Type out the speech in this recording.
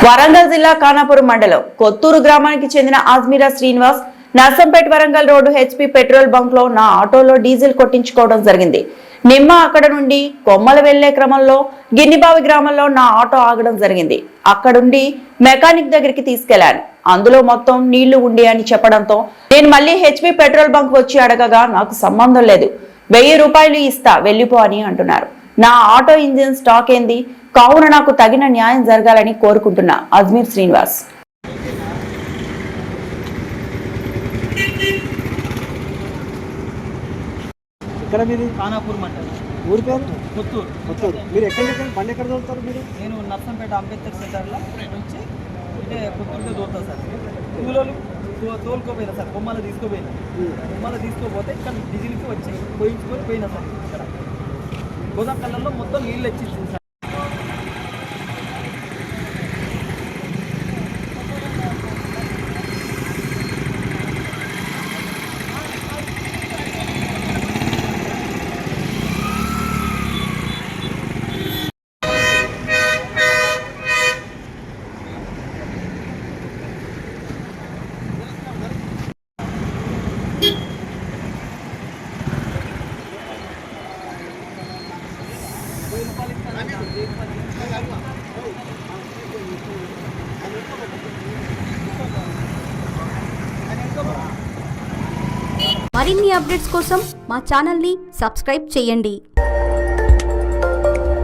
వరంగల్ జిల్లా ఖానాపురం మండలం కొత్తూరు గ్రామానికి చెందిన Ajmeera Srinivas Narsampet Warangal road HP petrol bunk లో నా ఆటోలో డీజిల్ కొట్టించుకోవడం జరిగింది. నిమ్మ అక్కడ నుండి కొమ్మల వెళ్లే క్రమంలో గిన్నిబావి గ్రామంలో నా ఆటో ఆగడం జరిగింది. అక్కడుండి మెకానిక్ దగ్గరికి తీసుకెళ్లాను. అందులో మొత్తం నీళ్లు ఉండి అని చెప్పడంతో నేను మళ్ళీ హెచ్పి పెట్రోల్ బంక్ వచ్చి అడగగా నాకు సంబంధం లేదు, 1000 రూపాయలు ఇస్తా వెళ్ళిపో అని అంటున్నారు. నా ఆటో ఇంజిన్ స్టాక్ ఏంది, కావున నాకు తగిన న్యాయం జరగాలని కోరుకుంటున్నా అజ్మీర్ శ్రీనివాస్. ఇక్కడ మీది ఖానాపూర్ మండలం. ఊరి పేరు కొత్తూరు. కొత్తూరు. మీరు ఎక్కడ బండి ఎక్కడ తోలుతారు? మీరు నేను నర్సంపేట అంబేద్కర్ సెంటర్లో నుంచి అంటే కొత్తూరుగా తోలుతాను సార్. కూలోళ్ళు తోలుకోపోయినా సార్, కొమ్మలు తీసుకోపోయినా. కొమ్మలు తీసుకోపోతే ఇక్కడ డీజిల్కి వచ్చి పోయించుకొని పోయినా సార్. ఇక్కడ గోదాం కళ్ళల్లో మొత్తం నీళ్ళు వచ్చింది సార్. మరిన్ని అప్డేట్స్ కోసం మా ఛానల్ని సబ్స్క్రైబ్ చేయండి.